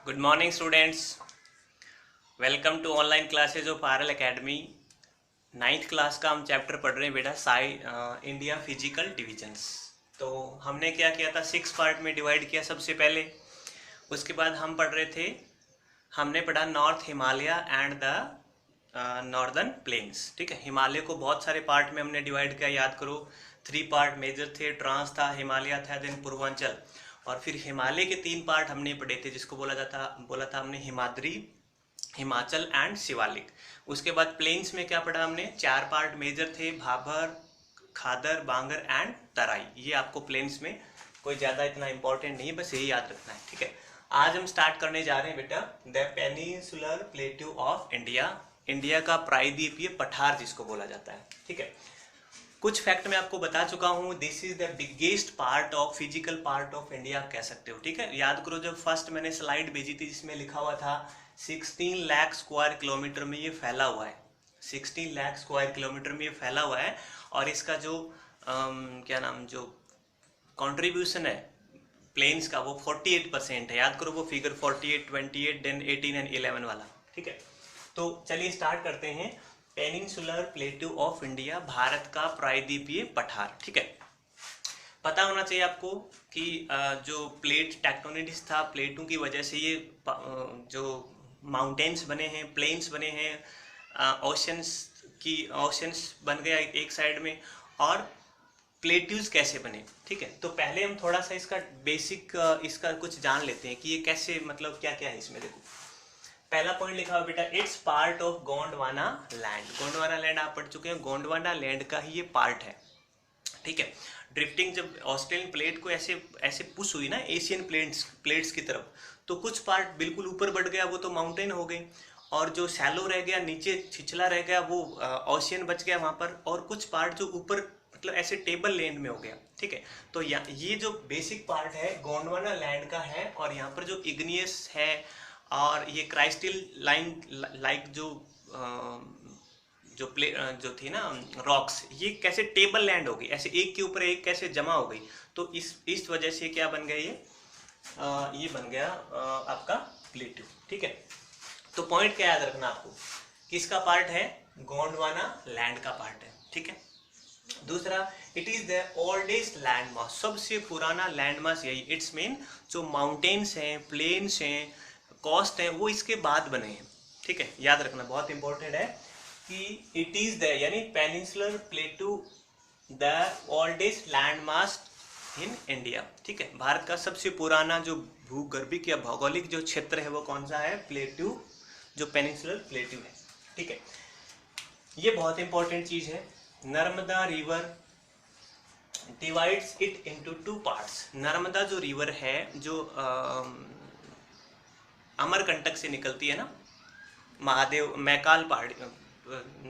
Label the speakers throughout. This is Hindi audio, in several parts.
Speaker 1: Good morning students, welcome to online classes of RL academy. Ninth class का हम चैप्टर पढ़ रहे हैं बेटा, इंडिया फिजिकल डिविजन्स। तो हमने क्या किया था, 6 पार्ट में डिवाइड किया सबसे पहले। उसके बाद हम पढ़ रहे थे, हमने पढ़ा north Himalaya and the northern plains. ठीक है, हिमालय को बहुत सारे पार्ट में हमने डिवाइड किया, याद करो। 3 पार्ट मेजर थे, ट्रांस था, हिमालय था, देन पूर्वांचल। और फिर हिमालय के 3 पार्ट हमने पढ़े थे, जिसको बोला था हमने हिमाद्री, हिमाचल एंड शिवालिक। उसके बाद प्लेन्स में क्या पढ़ा हमने, 4 पार्ट मेजर थे, भाबर, खादर, बांगर एंड तराई। ये आपको प्लेन्स में कोई ज़्यादा इतना इंपॉर्टेंट नहीं है, बस यही याद रखना है। ठीक है, आज हम स्टार्ट करने जा रहे हैं बेटा the peninsular plateau of India. India का प्रायद्वीपीय पठार जिसको बोला जाता है। ठीक है, कुछ फैक्ट मैं आपको बता चुका हूँ। This is the biggest part of physical part of India कह सकते हो। ठीक है, याद करो, जब फर्स्ट मैंने स्लाइड भेजी थी जिसमें लिखा हुआ था 16 लाख स्क्वायर किलोमीटर में ये फैला हुआ है। 16 लाख स्क्वायर किलोमीटर में ये फैला हुआ है। और इसका जो जो कंट्रीब्यूशन है प्लेन्स का, वो 48% है। याद करो वो फिगर 48, 28, देन 18 एंड 11 वाला। ठीक है, तो चलिए स्टार्ट करते हैं। Peninsular plateau of India, Bharat का प्रायद्वीपीय पठार। ठीक है, पता होना चाहिए आपको कि जो प्लेट टेक्टोनिक्स था, प्लेटों की वजह से ये जो माउंटेन्स बने हैं, प्लेन्स बने हैं, ओशंस बन गया एक साइड में, और प्लेट्यूज कैसे बने। ठीक है, तो पहले हम थोड़ा सा इसका बेसिक इसका कुछ जान लेते हैं कि ये कैसे, मतलब क्या क्या है इसमें। देखो, पहला पॉइंट लिखा हुआ बेटा, it's part of Gondwana land. Gondwana land आप पढ़ चुके हैं, गोंडवाना लैंड का ही ये पार्ट है। ठीक है, ड्रिफ्टिंग जब ऑस्ट्रेलियन प्लेट को ऐसे ऐसे पुश हुई ना एशियन प्लेट्स की तरफ, तो कुछ पार्ट बिल्कुल ऊपर बढ़ गया, वो तो माउंटेन हो गई। और जो शैलो रह गया, नीचे छिछला रह गया, वो ओशियन बच गया वहाँ पर। और कुछ पार्ट जो ऊपर मतलब ऐसे टेबल लैंड में हो गया। ठीक है, तो ये जो बेसिक पार्ट है गोंडवाना लैंड का है। और यहाँ पर जो इग्नियस है और ये क्राइस्टल लाइन लाइक जो थी ना रॉक्स, ये कैसे टेबल लैंड हो गई, ऐसे एक के ऊपर एक कैसे जमा हो गई। तो इस वजह से क्या बन गया ये बन गया आपका प्लेट्यू। ठीक है, तो पॉइंट क्या याद रखना आपको, किसका पार्ट है, गोंडवाना लैंड का पार्ट है। ठीक है, दूसरा, it is the oldest land mass, सबसे पुराना लैंड मास यही। इट्स मीन जो माउंटेन्स हैं, प्लेन्स हैं, कोस्ट हैं, वो इसके बाद बने हैं। ठीक है, याद रखना, बहुत इंपॉर्टेंट है कि इट इज द यानी peninsular plateau the oldest land mass in India. ठीक है, भारत का सबसे पुराना जो भूगर्भिक या भौगोलिक जो क्षेत्र है वो कौन सा है, प्लेट्यू, जो पेनिनसुलर प्लेट्यू है। ठीक है, ये बहुत इंपॉर्टेंट चीज है। Narmada river divides it into 2 parts. Narmada जो रिवर है, जो अमरकंटक से निकलती है ना, महादेव मैकाल पहाड़ी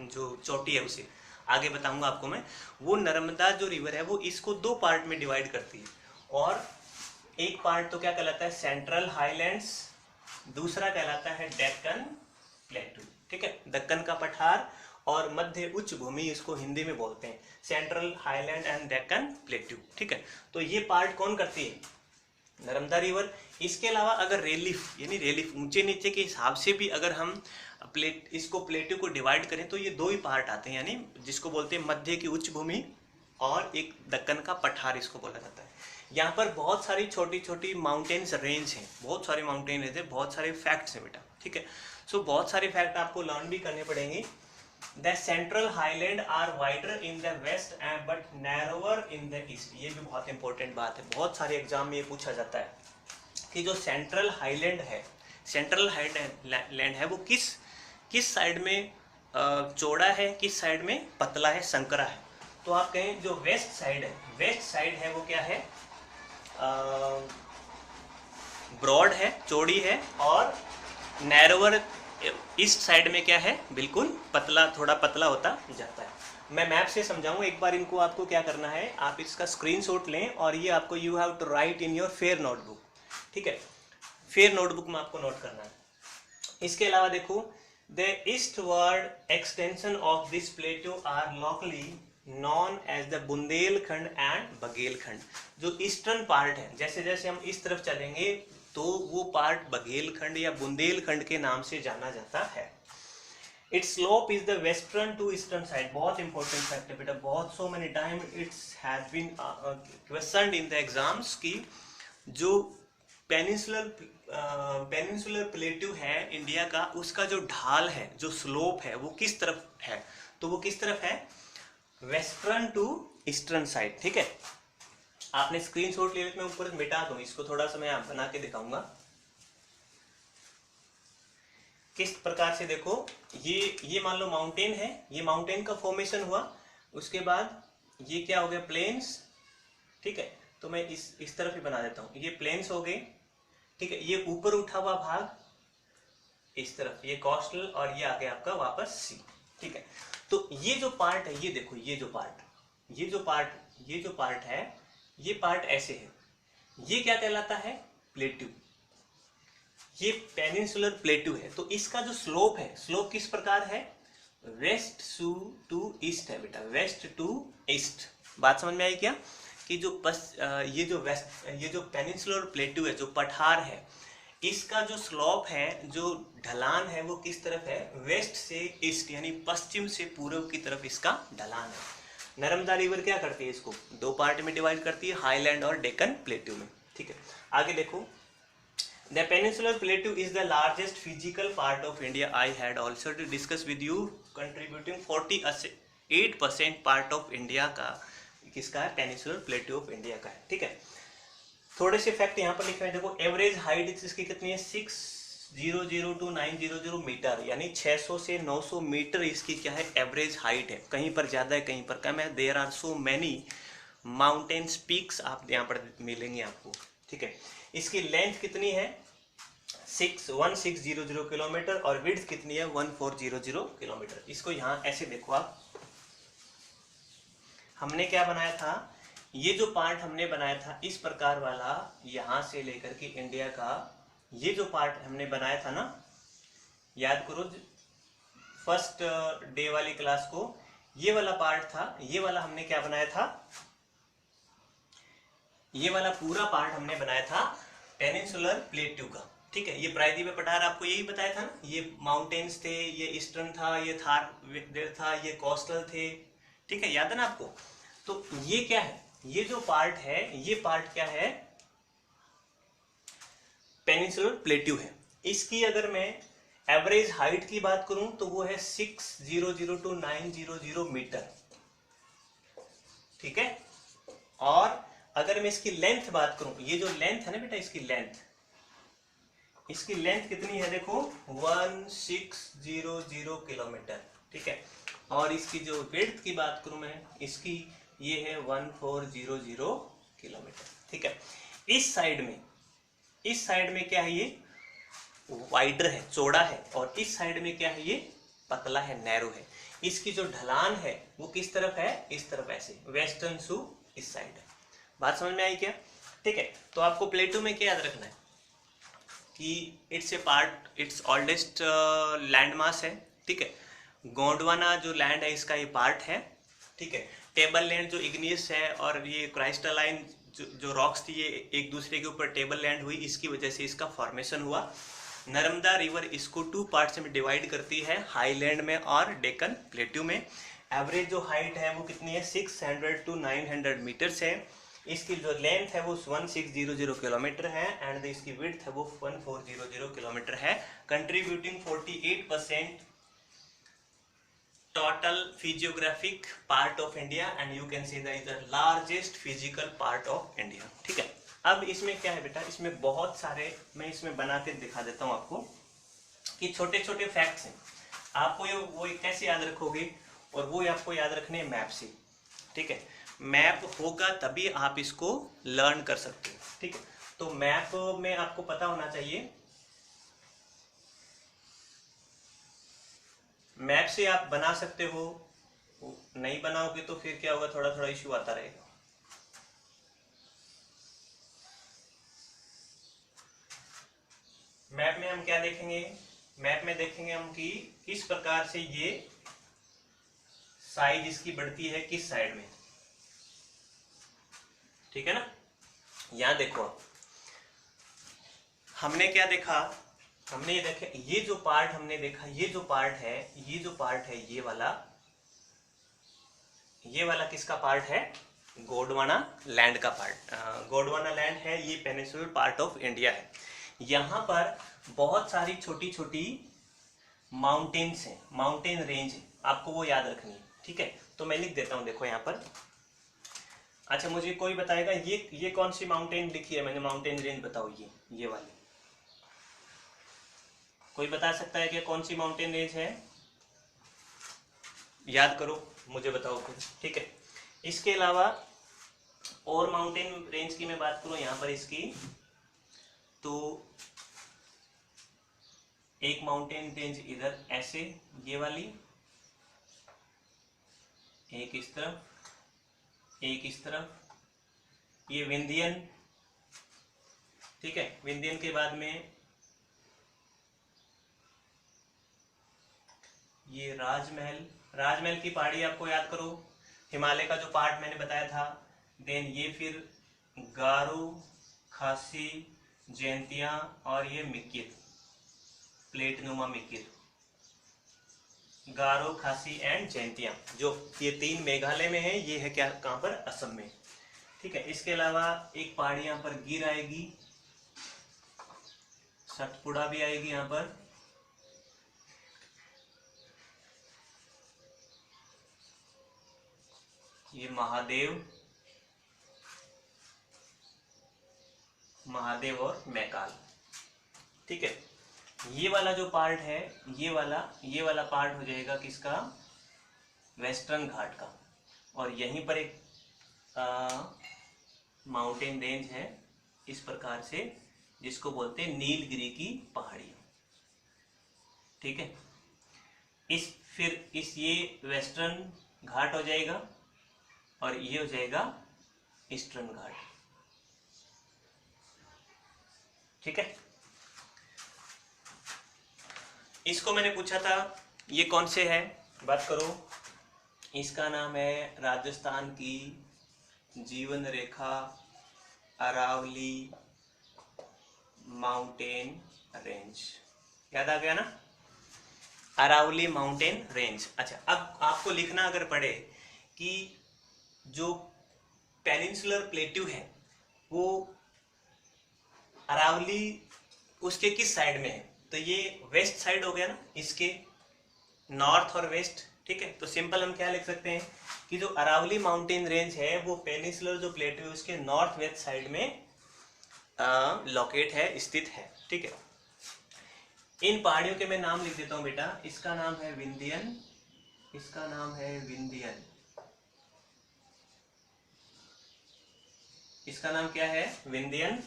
Speaker 1: जो चोटी है, उसे आगे बताऊंगा आपको मैं। वो नर्मदा जो रिवर है वो इसको 2 पार्ट में डिवाइड करती है। और एक पार्ट तो क्या कहलाता है, सेंट्रल हाईलैंड्स, दूसरा कहलाता है डेक्कन प्लेट्यू। ठीक है, दक्कन का पठार और मध्य उच्च भूमि, इसको हिंदी में बोलते हैं central highland and Deccan plateau. ठीक है, तो ये पार्ट कौन करती है, नर्मदा रिवर। इसके अलावा अगर रेलिफ यानी रेलिफ ऊंचे नीचे के हिसाब से भी अगर हम इसको प्लेट्यू को डिवाइड करें, तो ये 2 ही पार्ट आते हैं, यानी जिसको बोलते हैं मध्य की उच्च भूमि और एक दक्कन का पठार, इसको बोला जाता है। यहाँ पर बहुत सारी छोटी छोटी माउंटेन्स रेंज हैं, बहुत सारे माउंटेन रेंज है, बहुत सारे फैक्ट्स हैं बेटा। ठीक है, सो बहुत सारे फैक्ट आपको लर्न भी करने पड़ेंगे। The central highland are wider in the west and but narrower in the east. ये भी बहुत इंपॉर्टेंट बात है, बहुत सारे एग्जाम में ये पूछा जाता है कि जो सेंट्रल हाईलैंड है, सेंट्रल हाईलैंड है, वो किस साइड में चौड़ा है, किस साइड में पतला है, संकरा है। तो आप कहें जो वेस्ट साइड है वो क्या है, ब्रॉड है, चौड़ी है। और नैरोवर ईस्ट साइड में क्या है, बिल्कुल पतला, थोड़ा पतला होता जाता है। मैं मैप से समझाऊं एक बार इनको। आपको क्या करना है, आप इसका स्क्रीनशॉट लें और ये आपको you have to write in your fair notebook. ठीक है, फेयर नोटबुक में आपको नोट करना है। इसके अलावा देखो, the eastward extension of this plateau are locally known as the Bundelkhand and Baghelkhand. जो ईस्टर्न पार्ट है, जैसे जैसे हम इस तरफ चलेंगे तो वो पार्ट बघेलखंड या बुंदेलखंड के नाम से जाना जाता है। Its slope is the western to eastern side. बहुत इंपॉर्टेंट फैक्ट है बेटा, बहुत so many time its has been questioned in the exams की जो पेनिनसुलर प्लेट्यू है इंडिया का, उसका जो ढाल है, जो स्लोप है, वो किस तरफ है? तो वो किस तरफ है? Western to eastern side. ठीक है, आपने स्क्रीनशॉट ले, मैं ऊपर मिटा दूं इसको, थोड़ा सा मैं बना के दिखाऊंगा किस प्रकार से। देखो ये मान लो माउंटेन है, ये माउंटेन का फॉर्मेशन हुआ, उसके बाद ये क्या हो गया? प्लेन्स। ठीक है, तो मैं इस तरफ ही बना देता हूँ, ये प्लेन्स हो गए। ठीक है, ये ऊपर उठा हुआ भाग इस तरफ, ये कोस्टल, और ये आ गया आपका वापस सी। ठीक है, तो ये जो पार्ट है, ये देखो, ये जो पार्ट है, ये पार्ट ऐसे है, ये क्या कहलाता है? प्लेट्यू। ये पेनिनसुलर प्लेट्यू है। तो इसका जो स्लोप है, स्लोप किस प्रकार है? वेस्ट टू ईस्ट है बेटा, वेस्ट टू ईस्ट। बात समझ में आई क्या? कि जो ये जो पेनिनसुलर प्लेट्यू है, जो पठार है, इसका जो स्लोप है, जो ढलान है, वो किस तरफ है? वेस्ट से ईस्ट, यानी पश्चिम से पूर्व की तरफ इसका ढलान है। नर्मदा रिवर क्या करती है? इसको दो पार्ट में डिवाइड करती है, हाईलैंड और डेक्कन प्लेट्यू में। ठीक है, आगे देखो, the peninsular plateau is the largest physical part of India. I had also to discuss with you, contributing 48% part of India का किसका है? पेनिनसुलर प्लेट्यू ऑफ इंडिया का है। ठीक है, थोड़े से फैक्ट यहाँ पर लिखे हैं। देखो, एवरेज हाइट इसकी कितनी है? 600 to 900 मीटर, यानी 600 से 900 मीटर इसकी क्या है? एवरेज हाइट है। कहीं पर ज़्यादा है, कहीं पर कम है। There are so many mountains, peaks आप यहाँ पर मिलेंगे आपको। ठीक है, इसकी लेंथ कितनी है? 1600 किलोमीटर, और विड्थ कितनी है? 1400 किलोमीटर। इसको यहाँ ऐसे देखो आप, हमने क्या बनाया था? ये जो पार्ट हमने बनाया था इस प्रकार वाला, यहां से लेकर के इंडिया का ये जो पार्ट हमने बनाया था ना, याद करो फर्स्ट डे वाली क्लास को, ये वाला पार्ट था, ये वाला हमने क्या बनाया था? ये वाला पूरा पार्ट हमने बनाया था पेनिनसुलर प्लेट्यू का। ठीक है, ये प्रायद्वीपीय पठार आपको यही बताया था ना, ये माउंटेन्स थे, ये ईस्टर्न था, ये थार था, ये कोस्टल थे। ठीक है, याद है ना आपको? तो ये क्या है? ये जो पार्ट है, ये पार्ट क्या है? पेनिनसुलर प्लेट्यू है। इसकी अगर मैं एवरेज हाइट की बात करूं तो वो है 600 to 900 मीटर। ठीक है, और अगर मैं इसकी लेंथ बात करूं, ये जो लेंथ है ना बेटा, इसकी लेंथ कितनी है? देखो, 1600 किलोमीटर। ठीक है, और इसकी जो विड्थ की बात करूं मैं, इसकी ये है 1400 किलोमीटर। ठीक है, इस साइड में क्या है? ये वाइडर है, चौड़ा है, और इस साइड में क्या है? ये पतला है, नैरो है। इसकी जो ढलान है वो किस तरफ है? इस तरफ, ऐसे वेस्टर्न टू इस साइड है। बात समझ में आई क्या? ठीक है, तो आपको प्लेटो में क्या याद रखना है कि इट्स ओल्डेस्ट लैंड मास है। ठीक है, गोंडवाना जो लैंड है इसका ये पार्ट है। ठीक है, टेबल लैंड जो इग्नियस है, और ये क्राइस्टलाइन जो रॉक्स थी, ये एक दूसरे के ऊपर टेबल लैंड हुई, इसकी वजह से इसका फॉर्मेशन हुआ। नर्मदा रिवर इसको 2 पार्ट्स में डिवाइड करती है, हाईलैंड में और डेक्कन प्लेट्यू में। एवरेज जो हाइट है वो कितनी है? 600 to 900 मीटर्स है। इसकी जो लेंथ है वो 1600 किलोमीटर है, एंड इसकी विड्थ है वो 1400 किलोमीटर है, contributing 48% total physiographic part of India, and you can say that is the largest physical part of India. ठीक है, अब इसमें क्या है बेटा? इसमें बहुत सारे, मैं इसमें बना के दिखा देता हूँ आपको कि छोटे छोटे फैक्ट्स हैं। आपको ये वो कैसे याद रखोगे? और वो आपको याद रखने हैं मैप से। ठीक है, मैप होगा तभी आप इसको लर्न कर सकते हो। ठीक है, तो मैप में आपको पता होना चाहिए, मैप से आप बना सकते हो। नहीं बनाओगे तो फिर क्या होगा? थोड़ा थोड़ा इश्यू आता रहेगा। मैप में हम क्या देखेंगे? मैप में देखेंगे हम कि किस प्रकार से ये साइज इसकी बढ़ती है, किस साइड में। ठीक है ना, यहां देखो, हमने क्या देखा, हमने ये देखे, ये जो पार्ट हमने देखा, ये जो पार्ट है, ये जो पार्ट है, ये वाला किसका पार्ट है? गोंडवाना लैंड का पार्ट। गोंडवाना लैंड है, ये पेनिनसुलर पार्ट ऑफ इंडिया है। यहाँ पर बहुत सारी छोटी छोटी माउंटेन्स हैं, माउंटेन रेंज है, आपको वो याद रखनी है, ठीक है। तो मैं लिख देता हूँ, देखो यहाँ पर। अच्छा, मुझे कोई बताएगा ये कौन सी माउंटेन लिखी है मैंने, माउंटेन रेंज बताओ, ये वाली, कोई बता सकता है कि कौन सी माउंटेन रेंज है? याद करो, मुझे बताओ फिर, ठीक है। इसके अलावा और माउंटेन रेंज की मैं बात करूं यहाँ पर इसकी, तो एक माउंटेन रेंज इधर ऐसे, ये वाली, एक इस तरफ, एक इस तरफ, ये विंध्यन, ठीक है। विंध्यन के बाद में ये राजमहल, राजमहल की पहाड़ी आपको याद करो, हिमालय का जो पार्ट मैंने बताया था। देन ये फिर गारो, खासी, जयंतिया और ये मिकिर, प्लेट नुमा मिकिर, गारो, खासी एंड जयंतिया, जो ये तीन मेघालय में है, ये है क्या, कहाँ पर? असम में, ठीक है। इसके अलावा एक पहाड़ी यहाँ पर गिर आएगी, सतपुड़ा भी आएगी यहाँ पर, ये महादेव और मैकाल, ठीक है। ये वाला जो पार्ट है, ये वाला पार्ट हो जाएगा किसका? वेस्टर्न घाट का। और यहीं पर एक माउंटेन रेंज है इस प्रकार से, जिसको बोलते हैं नीलगिरी की पहाड़ी, ठीक है। ये वेस्टर्न घाट हो जाएगा और ये हो जाएगा ईस्टर्न घाट, ठीक है। इसको मैंने पूछा था ये कौन से है, बात करो। इसका नाम है राजस्थान की जीवन रेखा अरावली माउंटेन रेंज, याद आ गया ना, अरावली माउंटेन रेंज। अच्छा, अब आपको लिखना अगर पड़े कि जो पेनिनसुलर प्लेट्यू है वो अरावली उसके किस साइड में है, तो ये वेस्ट साइड हो गया ना, इसके नॉर्थ और वेस्ट, ठीक है। तो सिंपल हम क्या लिख सकते हैं कि जो अरावली माउंटेन रेंज है वो पेनिनसुलर जो प्लेट्यू है उसके नॉर्थ वेस्ट साइड में लोकेट है, स्थित है, ठीक है। इन पहाड़ियों के मैं नाम लिख देता हूं बेटा। इसका नाम है विंध्यन, इसका नाम है विंध्यन, इसका नाम क्या है? विंध्यन।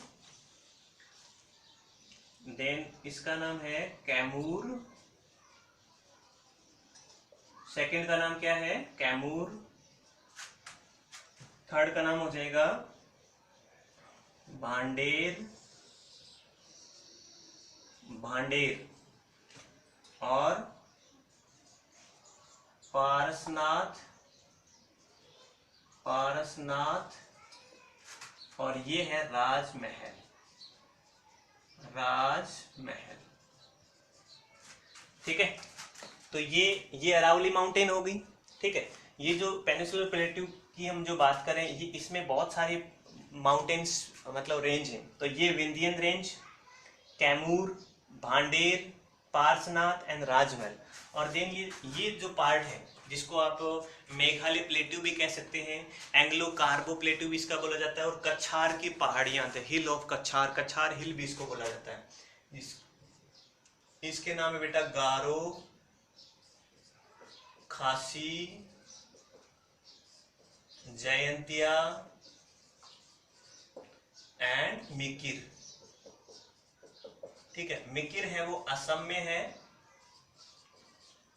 Speaker 1: देन इसका नाम है कैमूर, सेकंड का नाम क्या है? कैमूर। थर्ड का नाम हो जाएगा भांडेर, भांडेर। और पारसनाथ, पारसनाथ। और ये है राजमहल, राजमहल, ठीक है। तो ये अरावली माउंटेन हो गई, ठीक है। ये जो पेनिनसुलर प्लेट्यू की हम जो बात करें, ये इसमें बहुत सारे माउंटेन्स मतलब रेंज हैं। तो ये विंध्यन रेंज, कैमूर, भांडेर, पारसनाथ एंड राजमहल। और देन ये जो पार्ट है जिसको आप मेघालय प्लेट्यू भी कह सकते हैं, एंग्लो कार्बो प्लेट्यू भी इसका बोला जाता है, और कछार की पहाड़ियां, हिल ऑफ कछार, कछार हिल भी इसको बोला जाता है। इसके नाम है बेटा गारो, खासी, जयंतिया एंड मिकिर, ठीक है। मिकिर है वो असम में है,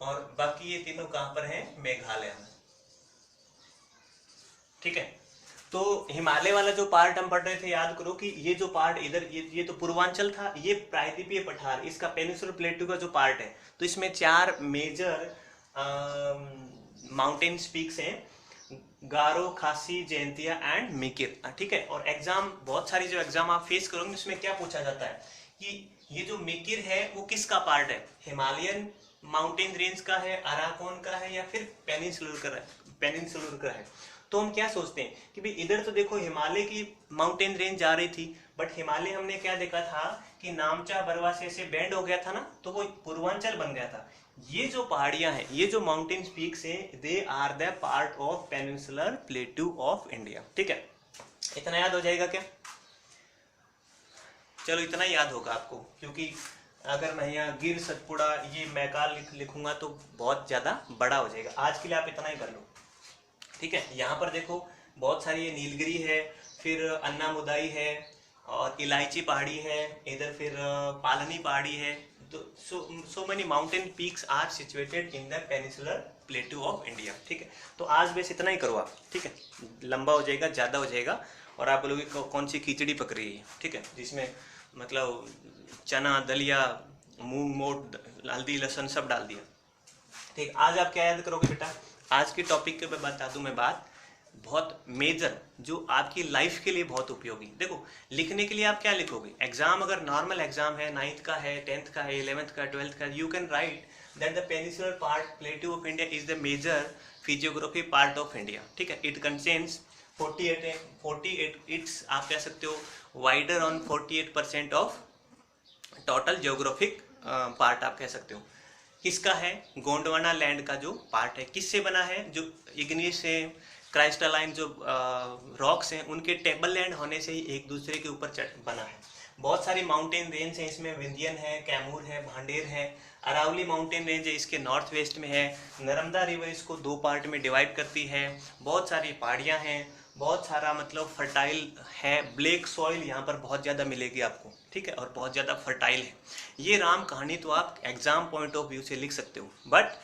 Speaker 1: और बाकी ये तीनों कहां पर हैं? मेघालय में, ठीक है। तो हिमालय वाला जो पार्ट हम पढ़ रहे थे, याद करो कि ये जो पार्ट इधर, ये तो पूर्वांचल था, ये प्रायद्वीपीय पठार, इसका पेनिनसुलर प्लेट्यू का जो पार्ट है, तो इसमें 4 मेजर माउंटेन पीक्स हैं, गारो, खासी, जयंतिया एंड मिकिर, ठीक है। और एग्जाम, बहुत सारी जो एग्जाम आप फेस करोगे उसमें क्या पूछा जाता है कि ये जो मिकिर है वो किसका पार्ट है, हिमालयन माउंटेन रेंज का है, अराकोन का है, या फिर पेनिनसुलर का है। तो हम क्या सोचते हैं कि भाई इधर तो देखो हिमालय की माउंटेन रेंज जा रही थी, बट हिमालय हमने क्या देखा था कि नामचा बरवा से ऐसे बेंड हो गया था ना, तो वो पूर्वांचल बन गया था। ये जो पहाड़ियां हैं, ये जो माउंटेन पीक्स हैं, they are the part of peninsular plateau of India. ठीक है, इतना याद हो जाएगा क्या? चलो इतना याद होगा आपको, क्योंकि अगर मैं यहाँ गिर सतपुड़ा ये मैकाल लिखूंगा तो बहुत ज़्यादा बड़ा हो जाएगा। आज के लिए आप इतना ही कर लो। ठीक है, यहाँ पर देखो बहुत सारी नीलगिरी है, फिर अन्नामुदाई है, और इलायची पहाड़ी है, इधर फिर पालनी पहाड़ी है। तो so many mountain peaks are situated in the peninsular plateau of India. ठीक है, तो आज बस इतना ही करो आप। ठीक है, लंबा हो जाएगा, ज़्यादा हो जाएगा, और आप लोगों की कौन सी खिचड़ी पक रही है। ठीक है, जिसमें मतलब चना, दलिया, मूंग, मोट, हल्दी, लहसुन सब डाल दिया। ठीक, आज आप क्या याद करोगे बेटा? आज के टॉपिक के बता दूं मैं बात, बहुत मेजर, जो आपकी लाइफ के लिए बहुत उपयोगी। देखो, लिखने के लिए आप क्या लिखोगे? एग्जाम अगर नॉर्मल एग्जाम है, 9th का है, 10th का है, 11th का, 12th का, you can write that the peninsular plateau of India is the major physiography part of India. ठीक है, इट कंटेन्स 48 इट्स, आप कह सकते हो wider on 48% of total geographic part आप कह सकते हो। किसका है? गोंडवाना लैंड का जो पार्ट है, किससे बना है? जो इग्नियस से क्राइस्टलाइन जो रॉक्स हैं, उनके टेबल लैंड होने से ही एक दूसरे के ऊपर बना है। बहुत सारी माउंटेन रेंज है इसमें, विंध्यन है, कैमूर है, भांडेर है, अरावली माउंटेन रेंज है इसके नॉर्थ वेस्ट में है, नर्मदा रिवर इसको 2 पार्ट में डिवाइड करती है, बहुत सारी पहाड़ियाँ हैं, बहुत सारा मतलब फर्टाइल है, ब्लैक सॉइल यहाँ पर बहुत ज़्यादा मिलेगी आपको। ठीक है, और बहुत ज़्यादा फर्टाइल है। ये राम कहानी तो आप एग्जाम पॉइंट ऑफ व्यू से लिख सकते हो, but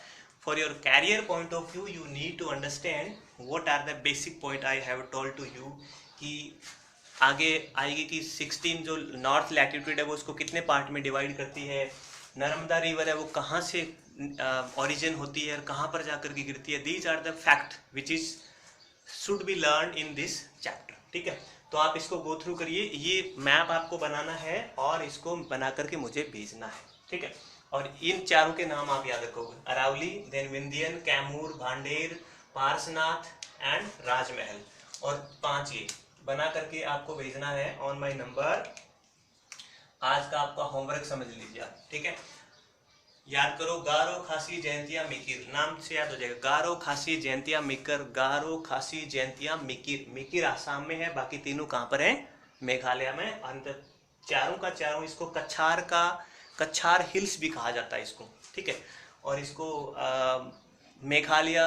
Speaker 1: for your career point of view you need to understand what are the basic point I have told to you. कि आगे आएगी कि 16 जो नॉर्थ लैटिट्यूड है वो उसको कितने पार्ट में डिवाइड करती है, नर्मदा रिवर है वो कहाँ से ओरिजिन होती है और कहाँ पर जाकर के गिरती है। These are the fact which is should be learn in this chapter. ठीक है, तो आप इसको गो थ्रू करिए। ये मैप आपको बनाना है और इसको बना करके मुझे भेजना है। ठीक है, और इन चारों के नाम आप याद रखोगे, अरावली, देन विंध्यन, कैमूर, भांडेर, पार्सनाथ एंड राजमहल, और 5 ये बना करके आपको भेजना है ऑन माई नंबर। आज का आपका होमवर्क समझ लीजिए आप। ठीक है, याद करो, गारो, खासी, जयंतिया, मिकिर, नाम से याद हो जाएगा। गारो, खासी, जयंतिया, मिकर, गारो, खासी, जयंतिया, मिकिर। मिकिर आसाम में है, बाकी तीनों कहाँ पर हैं? मेघालय में। अंतर चारों का चारों इसको कच्छार हिल्स भी कहा जाता है इसको। ठीक है, और इसको मेघालय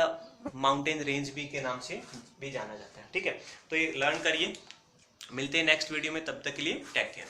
Speaker 1: माउंटेन रेंज भी के नाम से भी जाना जाता है। ठीक है, तो ये लर्न करिए। मिलते हैं नेक्स्ट वीडियो में, तब तक के लिए टेक केयर।